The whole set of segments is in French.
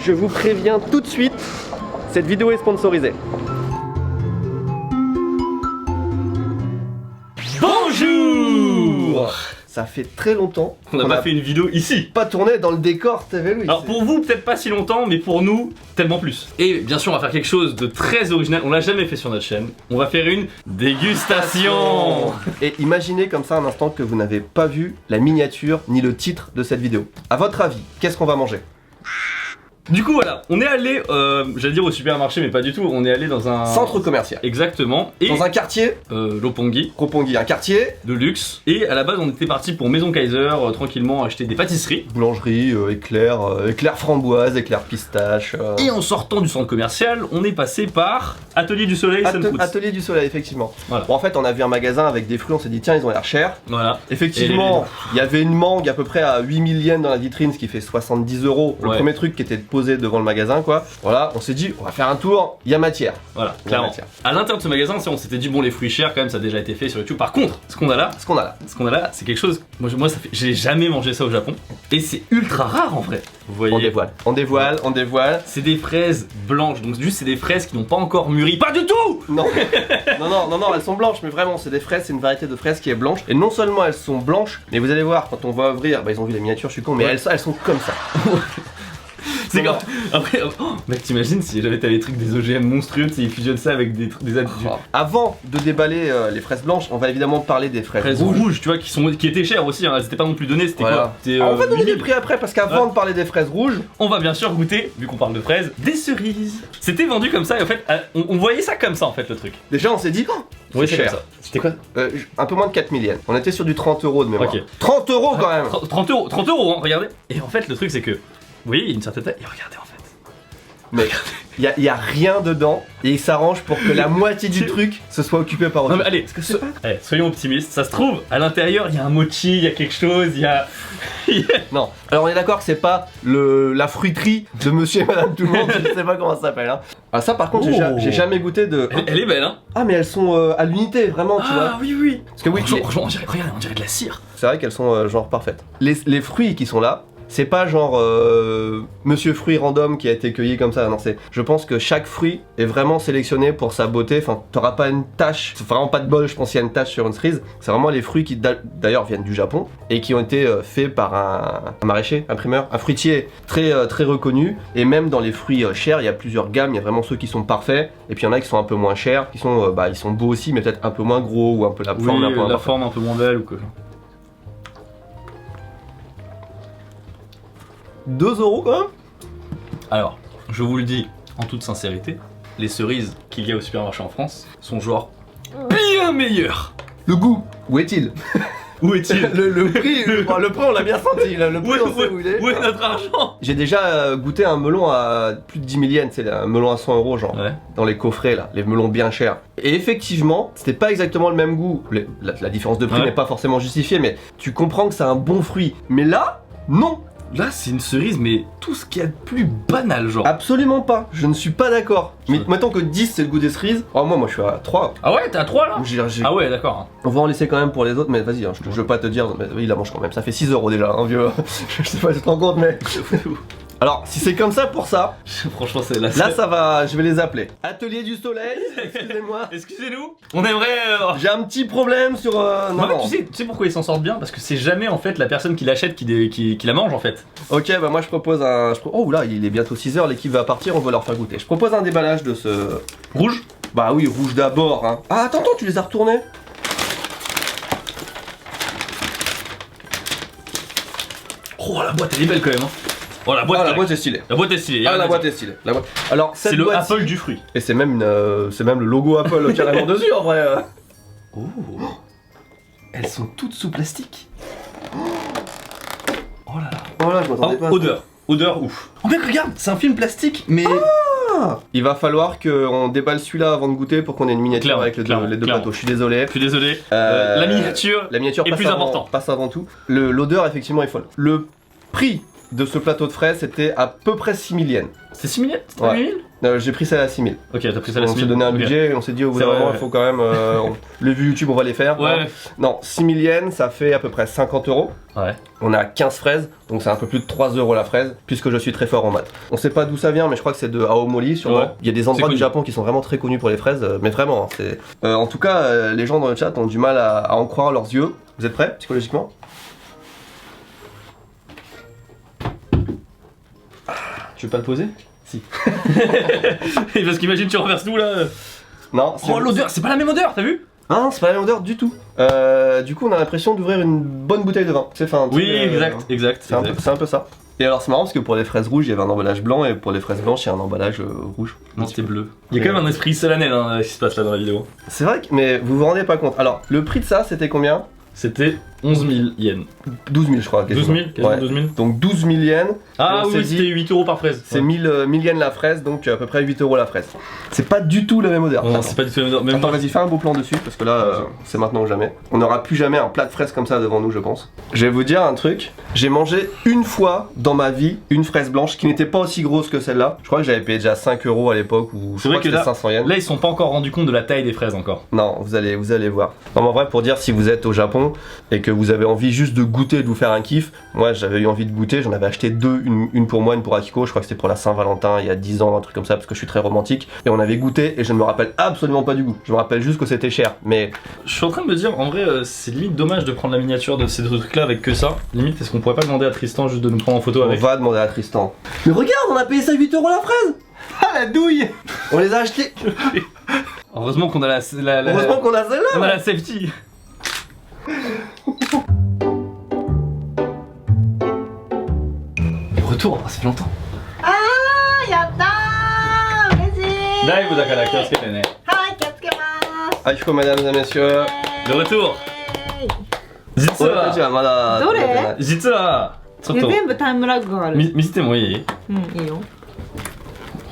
Je vous préviens tout de suite, cette vidéo est sponsorisée. Bonjour. Ça fait très longtemps On n'a pas fait une vidéo ici. Pas tourné dans le décor TV Louis. Alors pour vous peut-être pas si longtemps, mais pour nous tellement plus. Et bien sûr on va faire quelque chose de très original, on l'a jamais fait sur notre chaîne. On va faire une dégustation. Et imaginez comme ça un instant que vous n'avez pas vu la miniature ni le titre de cette vidéo. À votre avis, qu'est-ce qu'on va manger? Du coup voilà, on est allé, j'allais dire au supermarché mais pas du tout, on est allé dans un... Centre commercial. Exactement. Et Dans un quartier, Lopongi, un quartier, de luxe. Et à la base on était parti pour Maison Kaiser, tranquillement acheter des pâtisseries. boulangerie, éclair framboise, éclair pistache. Et en sortant du centre commercial, on est passé par Atelier du Soleil Sunfoods. Atelier du Soleil, effectivement. Voilà. Bon, en fait, on a vu un magasin avec des fruits, on s'est dit tiens, ils ont l'air chers. Voilà. Effectivement, il y avait une mangue à peu près à 8000 yens dans la vitrine, ce qui fait 70 €. Le Ouais. premier truc qui était posé devant le magasin, quoi. Voilà, on s'est dit, on va faire un tour, il y a matière. Voilà, Il y a clairement. matière. À l'intérieur de ce magasin, on s'était dit bon les fruits chers quand même, ça a déjà été fait sur YouTube. Par contre, ce qu'on a là, Ce qu'on a là. c'est quelque chose. Moi ça fait, j'ai jamais mangé ça au Japon et c'est ultra rare en vrai. Vous voyez. On dévoile. C'est des fraises blanches, donc juste c'est des fraises qui n'ont pas encore mûri. Pas du tout. Non. non, elles sont blanches, mais vraiment, c'est des fraises, c'est une variété de fraises qui est blanche. Et non seulement elles sont blanches, mais vous allez voir, quand on va ouvrir, bah ils ont vu les miniatures, je suis con, mais Ouais. elles sont comme ça. C'est comme. Après, mec, t'imagines si j'avais t'as les trucs des OGM monstrueux, ils fusionnent ça avec des Avant de déballer les fraises blanches, on va évidemment parler des fraises rouges, tu vois, qui étaient chères aussi. Hein, elles étaient pas non plus données, c'était Voilà. quoi? C'était, On va donner 8000. les prix après, parce qu'avant Ouais. de parler des fraises rouges, On va bien sûr goûter, vu qu'on parle de fraises, des cerises. C'était vendu comme ça et en fait, on voyait ça comme ça en fait le truc. déjà on s'est dit, oh, Ouais, c'est comme cher. ça. C'était quoi? Un peu moins de 4000 yens. On était sur du 30 € de mémoire. Ok. 30 € quand même. 30 €, hein, regardez. Et en fait, le truc c'est que, vous voyez, il y a une certaine taille. Et regardez en fait. Mais il y a rien dedans et il s'arrange pour que la moitié du truc se soit occupé par autre Non mais allez, allez, soyons optimistes. Ça se trouve, à l'intérieur, il y a un mochi, il y a quelque chose, il y a. Non. Alors on est d'accord que c'est pas la fruiterie de monsieur et madame tout le monde, je sais pas comment ça s'appelle. Hein. Ah ça par contre, Oh. j'ai jamais goûté de... Elle est belle, hein? Ah mais elles sont à l'unité, vraiment, tu vois. Ah oui, oui. Parce que oui, Franchement, regardez, on dirait de la cire. c'est vrai qu'elles sont genre parfaites. Les fruits qui sont là, c'est pas genre monsieur fruit random qui a été cueilli comme ça, non, je pense que chaque fruit est vraiment sélectionné pour sa beauté, enfin t'auras pas une tache, c'est vraiment pas de bol, je pense qu'il y a une tache sur une cerise, c'est vraiment les fruits qui d'ailleurs viennent du Japon et qui ont été faits par un maraîcher, un primeur, un fruitier très reconnu, et même dans les fruits chers, il y a plusieurs gammes, il y a vraiment ceux qui sont parfaits, et puis il y en a qui sont un peu moins chers, qui sont, ils sont beaux aussi, mais peut-être un peu moins gros, ou un peu la forme un peu la imparfaite. forme un peu moins belle ou quoi. 2 € quand même. Alors, je vous le dis en toute sincérité, les cerises qu'il y a au supermarché en France sont genre bien meilleures. Le goût, où est-il? Où est-il? le prix, le prix on l'a bien senti, là, le prix on sait où il est. Où est notre argent? J'ai déjà goûté un melon à plus de 10 000 yens, c'est un melon à 100 € genre, Ouais. dans les coffrets là, les melons bien chers. Et effectivement, c'était pas exactement le même goût, la différence de prix Ouais. n'est pas forcément justifiée, mais tu comprends que c'est un bon fruit. Mais là, non, Là, c'est une cerise, mais tout ce qu'il y a de plus banal, genre. absolument pas, je ne suis pas d'accord. Mais mettons que 10 c'est le goût des cerises, oh moi je suis à 3. Ah ouais, t'es à 3 là? Ah ouais, d'accord. On va en laisser quand même pour les autres, mais vas-y, hein, je veux pas te dire, mais oui, il la mange quand même, ça fait 6 € déjà, hein, vieux. Je sais pas si tu te rends compte, mais... Alors, si c'est comme ça pour ça, Franchement, c'est la là ça va, je vais les appeler. Atelier du Soleil, excusez-moi. Excusez-nous, on aimerait. J'ai un petit problème sur... En fait, tu sais pourquoi ils s'en sortent bien? Parce que c'est jamais en fait la personne qui l'achète qui la mange en fait. Ok, bah moi je propose un... Oh là, il est bientôt 6 h, l'équipe va partir, on va leur faire goûter. Je propose un déballage de ce... Rouge? Bah oui, rouge d'abord, hein. Ah, attends, tu les as retournés? Oh, la boîte elle est belle quand même. Hein. Oh, la boîte, Ah, la boîte est stylée. La boîte est stylée. Ah, la boîte est stylée. La boîte... Alors, cette C'est le boîte-ci- Apple du fruit. Et c'est même, c'est même le logo Apple carrément dessus en vrai. Oh. Elles sont toutes sous plastique. Oh là là. Oh là, je m'attendais pas à ça. Odeur ouf. Oh mec, regarde, c'est un film plastique, mais. Ah, il va falloir qu'on déballe celui-là avant de goûter pour qu'on ait une miniature Clairement, avec les clairement, deux clairement. plateaux. Je suis désolé. Je suis désolé. La miniature. La miniature est passe plus important. passe avant tout. L'odeur effectivement est folle. Le prix de ce plateau de fraises c'était à peu près 6 000 yens. C'est 6 000? Ouais. J'ai pris celle à 6000. Ok, t'as pris ça la On s'est donné un budget et on s'est dit au bout C'est d'un vrai, moment ouais. il faut quand même. Les vues YouTube on va les faire. Ouais. Non, 6000 yens ça fait à peu près 50 euros. Ouais. On a 15 fraises, donc c'est un peu plus de 3 euros la fraise, puisque je suis très fort en maths. On sait pas d'où ça vient, mais je crois que c'est de Aomori sûrement. Ouais. Il y a des endroits C'est du connu. Japon qui sont vraiment très connus pour les fraises, mais vraiment. C'est. En tout cas, les gens dans le chat ont du mal à en croire leurs yeux. Vous êtes prêts psychologiquement? Tu veux pas le poser? Si. Parce qu'imagine, tu renverses tout là. Non, Oh, l'odeur, c'est pas la même odeur, t'as vu? Hein, c'est pas la même odeur du tout. Du coup, on a l'impression d'ouvrir une bonne bouteille de vin. C'est fin. Oui, exact. C'est un peu ça. Et alors, c'est marrant parce que pour les fraises rouges, il y avait un emballage blanc et pour les fraises blanches, il y a un emballage rouge. Non, c'était bleu. Il y a quand même un esprit solennel hein, qui se passe là dans la vidéo. C'est vrai que, mais vous vous rendez pas compte. Alors, le prix de ça, c'était combien? C'était 11 000 yens. 12 000, je crois. 12 000 quasiment Ouais. 12 000. Donc 12 000 yens. Ah on s'est oui, dit- c'était 8 euros par fraise. C'est 1000 yens la fraise, donc à peu près 8 euros la fraise. C'est pas du tout la même odeur. Non, c'est pas du tout la même odeur. Même Attends, pas. vas-y, fais un beau plan dessus, parce que là, c'est maintenant ou jamais. On n'aura plus jamais un plat de fraises comme ça devant nous, je pense. Je vais vous dire un truc. J'ai mangé une fois dans ma vie une fraise blanche qui n'était pas aussi grosse que celle-là. Je crois que j'avais payé déjà 5 euros à l'époque, ou je C'est vrai crois que c'était là- 500 yens. Là, ils sont pas encore rendus compte de la taille des fraises encore. Non, vous allez voir. Non, mais en vrai, pour dire si vous êtes au Japon et que vous avez envie juste de goûter, de vous faire un kiff, moi j'avais eu envie de goûter, j'en avais acheté deux, une pour moi, une pour Akiko, je crois que c'était pour la Saint-Valentin il y a 10 ans, un truc comme ça, parce que je suis très romantique. Et on avait goûté et je ne me rappelle absolument pas du goût. Je me rappelle juste que c'était cher, mais Je suis en train de me dire, en vrai, c'est limite dommage de prendre la miniature de ces deux trucs-là avec que ça. Limite, est-ce qu'on pourrait pas demander à Tristan juste de nous prendre en photo on avec? va demander à Tristan. Mais regarde, on a payé ça 8 euros la fraise. Ah la douille. On les a achetés. Heureusement qu'on a la Heureusement qu'on a celle-là. on a la safety. Retour, ça fait longtemps. やったー嬉しいライブだから気をつけてね。はい気をつけまーす Akiko, mesdames et messieurs. Le retour. 実 俺たち は はまだどれ食べてない実はちょっいやと全部タイムラグがある見せてもいい？うんいいよ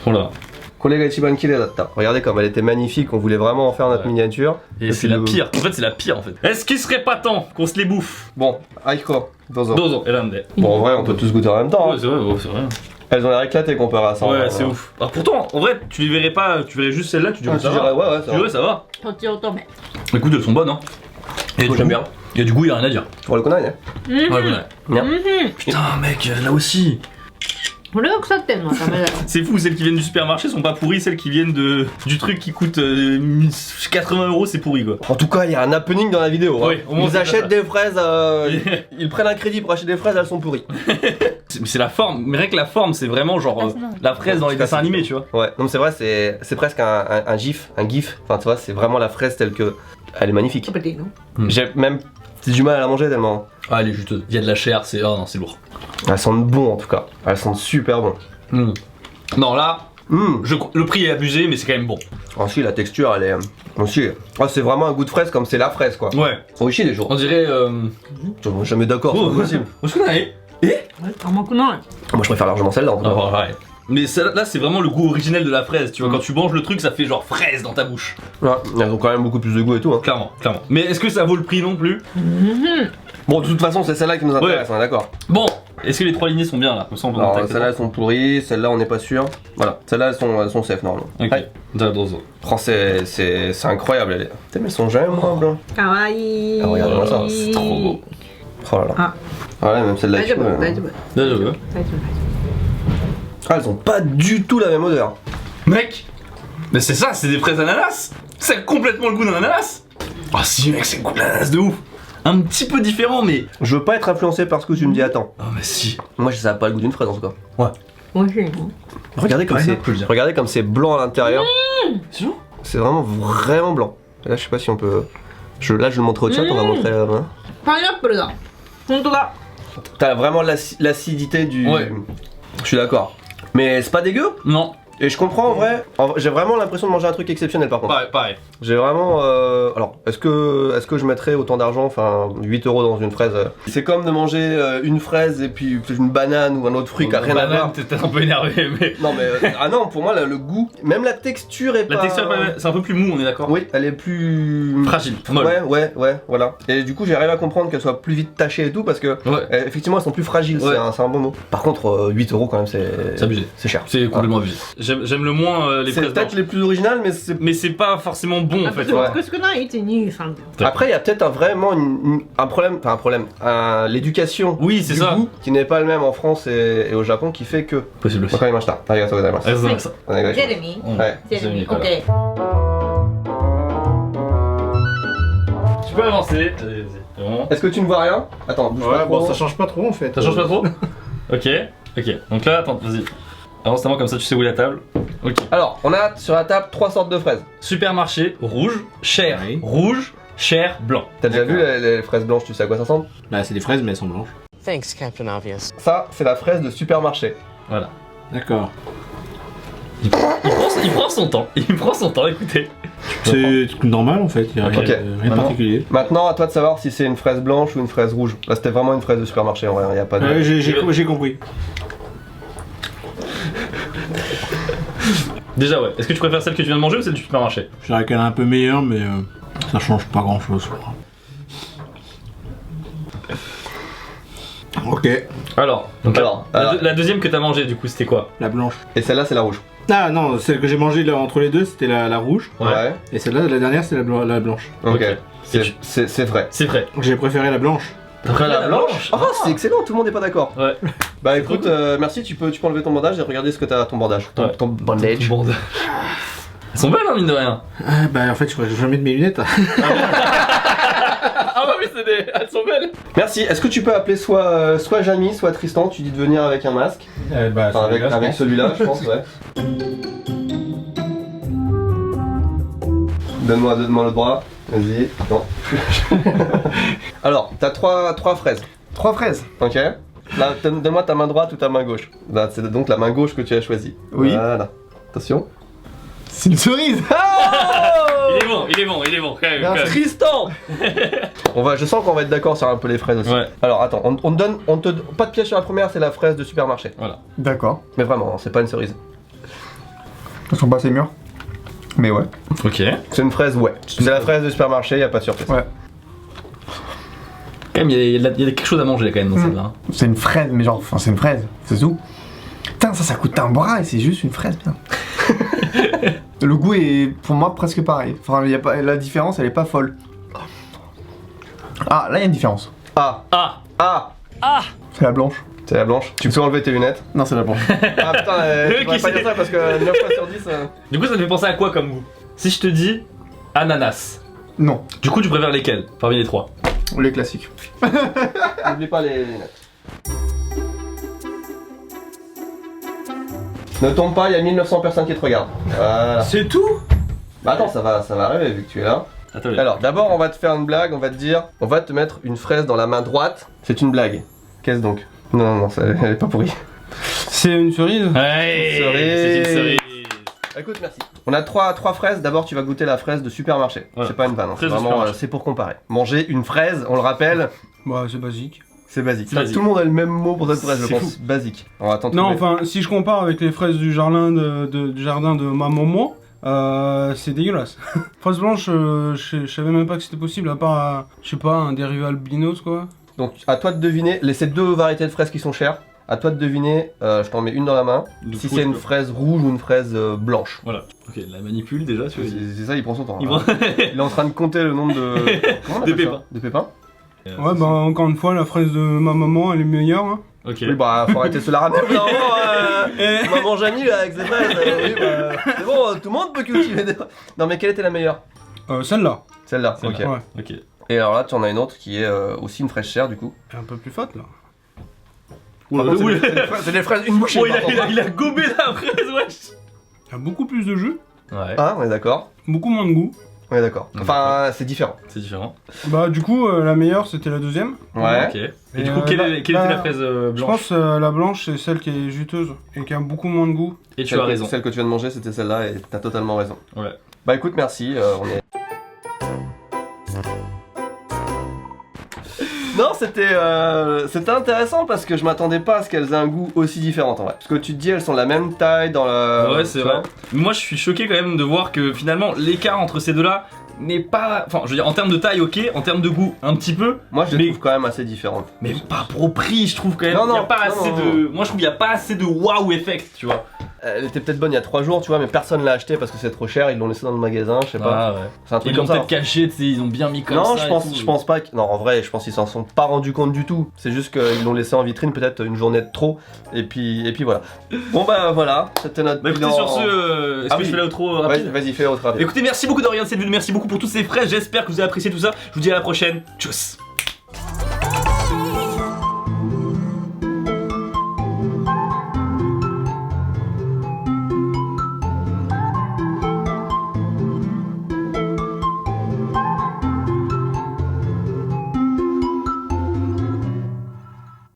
ほら。これが一番綺麗だった。Regardez comme elle était magnifique, on voulait vraiment en faire notre Ouais. miniature. Et puis c'est la le- pire. En fait, c'est la pire en fait. Est-ce qu'il serait pas temps qu'on se les bouffe? Bon, Aiko, dozo. Dozo, Elande. Bon, en vrai, on peut tous goûter en même temps. Ouais, hein. c'est vrai, ouais, c'est vrai. Elles ont l'air éclatées comparé à ça. Ouais, hein. c'est ouf. Alors pourtant, en vrai, tu les verrais pas, tu verrais juste celle-là, tu dirais Ah, ça tu va. dirais, ouais, Tu ça dirais va. ça va. とちおとめ Écoute, elles sont bonnes, hein. Et Moi, j'aime bien. Il y a du goût, il y a rien à dire. Pour le connaître, hein. うん Ouais, voilà. うん Putain, mec, là aussi. これが腐ってんのはダメだよ C'est fou, celles qui viennent du supermarché sont pas pourries, celles qui viennent du truc qui coûte 80 euros, c'est pourri quoi. En tout cas, il y a un happening dans la vidéo. Hein. Oui, au moins, Ils c'est achètent ça. des fraises, ils prennent un crédit pour acheter des fraises, elles sont pourries. C'est la forme, mais rien que la forme, c'est vraiment genre la fraise dans les dessins animés, tu vois. Ouais, non, mais c'est vrai, c'est presque un gif, un gif. Enfin, tu vois, c'est vraiment la fraise telle que. Elle est magnifique. 食べていいの J'ai même du mal à la manger tellement. Ah, elle est juteuse. Il y a de la chair, c'est. Oh non, c'est lourd. Elles sentent bon en tout cas. Elles sentent super bon. Non, là, Hum. le prix est abusé, mais c'est quand même bon. Ensuite, la texture, elle est. Ensuite, c'est vraiment un goût de fraise comme c'est la fraise quoi. Ouais. Oishi des jours. On dirait. Je suis jamais d'accord, c'est pas possible. Eh 甘くない Moi, je préfère largement celle-là en tout cas. Ah, ouais. Mais là, c'est vraiment le goût originel de la fraise, tu vois. Quand tu manges le truc, ça fait genre fraise dans ta bouche. Ouais, elles ont quand même beaucoup plus de goût et tout. Hein. Clairement, clairement. Mais est-ce que ça vaut le prix non plus? うん Bon, de toute façon, c'est celle-là qui nous intéresse, on est d'accord. Bon, est-ce que les trois lignées sont bien là? Comme ça, on peut Alors, contacter. celles-là, elles sont pourries, celles-là, on n'est pas sûr. Voilà, celles-là, elles sont safe normalement. Ok. Ouais. Dozo. Oh, c'est incroyable, elle est. Putain, mais elles sont jamais moins blancs. かわいい Ah, regarde-moi ça, c'est trop beau. Oh là là. Ah. Ah ouais, même celle-là. 大丈夫 ouais. 大丈夫 Dozo. 大丈夫 Ah, elles ont pas du tout la même odeur. Mec, mais c'est ça, c'est des fraises ananas. C'est complètement le goût d'un ananas. Ah si mec, c'est le goût de l'ananas de ouf. Un petit peu différent, mais. Je veux pas être influencé par ce que tu me dis, attends. Ah mais si. Moi, ça a pas le goût d'une fraise en tout cas. 美味しいの Regardez comme Ouais, c'est. non, je peux le dire. Regardez comme c'est blanc à l'intérieur. C'est bon. C'est vraiment blanc. Et là, je sais pas si on peut. Là, je le montrer au chat, on va montrer. Hein. パイナップルだ本当だ T'as vraiment l'acidité du. Ouais. Je suis d'accord. Mais c'est pas dégueu. Non, Et je comprends en vrai. J'ai vraiment l'impression de manger un truc exceptionnel par contre. pareil. J'ai vraiment. Alors, est-ce que je mettrais autant d'argent, enfin 8 euros dans une fraise C'est comme de manger une fraise et puis une banane ou un autre fruit qui a rien à voir. T'es peut-être un peu énervé, mais. Non mais ah non, pour moi le goût, même la texture est La pas. texture, c'est un peu plus mou, on est d'accord? Oui, elle est plus Fragile, molle. Ouais, voilà. Et du coup, j'ai arrivé à comprendre qu'elle soit plus vite tachée et tout parce que Ouais. effectivement, elles sont plus fragiles. Ouais. C'est un bon mot. Par contre, 8 euros quand même, C'est abusé. c'est cher. C'est complètement abusé. j'aime le moins les C'est fraises peut-être blanches. les plus originales, mais c'est pas forcément bon en fait. Ouais. Qu'est-ce que non, il était nu, enfin. Après, il y a peut-être vraiment un problème, l'éducation Oui, c'est du ça. goût qui n'est pas le même en France et au Japon qui fait que. Possible aussi. わかりました。ありがとうございます。ありがとうございます。お願いします。 Jeremy. はい。 Jeremy, voilà. ok. Tu peux avancer. Vas-y. Bon. Est-ce que tu ne vois rien? Attends, bouge pas Ouais, trop. bon, ça change pas trop en fait. Ça change pas trop? Ok, ok. Donc là, attends, vas-y. Avance à moi comme ça tu sais où est la table. Ok. Alors, on a sur la table 3 sortes de fraises. Supermarché, rouge, cher, Oui. rouge, cher, blanc. T'as déjà vu D'accord. les fraises blanches, tu sais à quoi ça ressemble? Bah, c'est des fraises, mais elles sont blanches. Thanks, Captain Obvious. Ça, c'est la fraise de supermarché. Voilà. D'accord. Il prend son temps, écoutez. C'est normal en fait, il y a Ok. rien de Maintenant. particulier. Maintenant, à toi de savoir si c'est une fraise blanche ou une fraise rouge. Là, c'était vraiment une fraise de supermarché en vrai, il n'y a pas de. Ouais, j'ai compris. Déjà ouais, est-ce que tu préfères celle que tu viens de manger ou celle du supermarché? Je dirais qu'elle est un peu meilleure, mais ça change pas grand chose. Ok, Alors, donc Alors, la deuxième que t'as mangée du coup c'était quoi? la blanche. Et celle-là, c'est la rouge. Ah non, celle que j'ai mangée là, entre les deux, c'était la rouge. Ouais. Et celle-là, la dernière, c'est la blanche. Ok. Ok. C'est vrai. C'est vrai. J'ai préféré la blanche. Après la blanche. Oh, c'est excellent, tout le monde n'est pas d'accord. Ouais. Bah écoute, merci, tu peux enlever ton bandage et regarder ce que t'as à ton bandage. Ouais. Ton bandage. Bon, elles sont belles hein mine de rien. Ah, bah en fait, je vais mettre mes lunettes. Ah bah oui c'est des... elles sont belles. Merci, est-ce que tu peux appeler soit Jamie, soit Tristan, tu dis de venir avec un masque. Bah, Enfin, avec celui-là, je pense, ouais. Donne-moi le bras. Vas-y. Non. Alors, t'as trois fraises. 3 fraises. Ok. Là, donne-moi ta main droite ou ta main gauche. Là, c'est donc la main gauche que tu as choisie. Oui. Voilà. Attention. C'est une cerise. Il est bon quand même. Merci. Tristan. Je sens qu'on va être d'accord sur un peu les fraises aussi. Ouais. Alors attends, on te pas de piège sur la première, c'est la fraise de supermarché. D'accord. Mais vraiment, hein, c'est pas une cerise. Elles sont pas assez mûres. Mais ouais. Ok. C'est une fraise, ouais. C'est la fraise de supermarché, y a pas de surprise. Ouais. Quand même il y a quelque chose à manger quand même dans celle-là. hein. C'est une fraise, mais genre, enfin, c'est une fraise. C'est tout. Putain, ça coûte un bras et c'est juste une fraise, bien. Le goût est pour moi presque pareil. Enfin, y a pas, la différence, elle est pas folle. Ah, là, il y a une différence. Ah, C'est la blanche. c'est la blanche. Tu peux enlever tes lunettes. Non, c'est la blanche. Ah putain, tu pourrais Qui pas dire c'est ça parce que 9 fois sur 10. Du coup ça te fait penser à quoi comme goût? Si je te dis ananas, Non, du coup tu préfères lesquels parmi les trois? les classiques. N'oublie pas les lunettes. Ne tombe pas, il y a 1900 personnes qui te regardent. Voilà. C'est tout? Bah attends, ça va arriver vu que tu es là. Attends, Alors d'abord on va te faire une blague, on va te dire, on va te mettre une fraise dans la main droite. C'est une blague. Qu'est-ce donc? Non, elle est pas pourrie. C'est une cerise. Ouais, Cerise. c'est une cerise. Écoute, merci. On a trois fraises. D'abord, tu vas goûter la fraise de supermarché. Voilà. C'est pas une vanne, hein. C'est Fraise de vraiment, supermarché. c'est pour comparer. Manger une fraise, on le rappelle, Bah, c'est basique. c'est basique. C'est basique. Tout le monde a le même mot pour cette fraise, je C'est pense. Basique. On va attendre. Non, enfin, si je compare avec les fraises du jardin du jardin de ma maman, c'est dégueulasse. Fraises blanches, je savais même pas que c'était possible, à part, je sais pas, un dérivé albinos quoi. Donc, à toi de deviner. Ces deux variétés de fraises qui sont chères. À toi de deviner. Je t'en mets une dans la main. Du Si coup, c'est je une peux- fraise rouge ou une fraise blanche. Voilà. Ok, la manipule déjà, tu vois. C'est ça, il prend son temps. Il hein. prend- Il est en train de compter le nombre de. Comment on De appelle ça pépins. De pépins. Ouais, bah encore une fois, la fraise de ma maman, elle est meilleure. Hein. Ok. Oui, bah, faut arrêter de se la ramener. Non, maman Jamy, là, avec ses fraises. Oui, bah, c'est bon, tout le monde peut cultiver des. Non, mais quelle était la meilleure? Celle-là, Celle-là, Celle-là. ok. ouais. Ok. Et alors là, tu en as une autre qui est aussi une fraise chère, du coup. Elle est un peu plus fat là. Par contre, Oula. c'est des fraises, une bouchée. Oh, par contre. il a gobé la fraise, wesh. Il y a beaucoup plus de jus, Ouais, Ah, on est d'accord. beaucoup moins de goût. On est d'accord. Enfin, c'est différent. c'est différent. Bah du coup, la meilleure c'était la deuxième. Ouais. Ok. Et Et, du coup, quelle était la fraise Je blanche? pense la blanche c'est celle qui est juteuse et qui a beaucoup moins de goût. Et tu as raison. Celle que tu viens de manger, c'était celle-là, et t'as totalement raison. Ouais. Bah écoute, merci. On est. Non, c'était intéressant parce que je m'attendais pas à ce qu'elles aient un goût aussi différent en vrai. Parce que tu te dis, elles sont la même taille dans la. Ouais, c'est tu vois. vrai. Mais moi, je suis choqué quand même de voir que finalement, l'écart entre ces deux-là n'est pas. Enfin, je veux dire, en termes de taille, ok. En termes de goût, un petit peu. Moi, je les Mais- trouve quand même assez différentes. Mais pas pour prix, je trouve quand même. Non, y a non, pas non, assez non, de. Moi, je trouve qu'il n'y a pas assez de waouh effect, tu vois. elle était peut-être bonne il y a 3 jours, tu vois, mais personne l'a acheté parce que c'est trop cher, ils l'ont laissé dans le magasin, je sais pas. Ah ouais. C'est un truc Ils l'ont comme ça. peut-être caché, tu sais, ils ont bien mis comme Non, ça. je pense pas que. Non, en vrai, je pense qu'ils s'en sont pas rendus compte du tout. C'est juste qu'ils l'ont laissé en vitrine peut-être une journée de trop. Et puis voilà. Bon bah voilà, c'était notre. Bah écoutez, bilan. sur ce, est-ce que je fais l'outro rapide? Vas-y, fais autre rapide. Écoutez, merci beaucoup de regarder cette vidéo, merci beaucoup pour toutes ces fraises, j'espère que vous avez apprécié tout ça. Je vous dis à la prochaine, tchuss.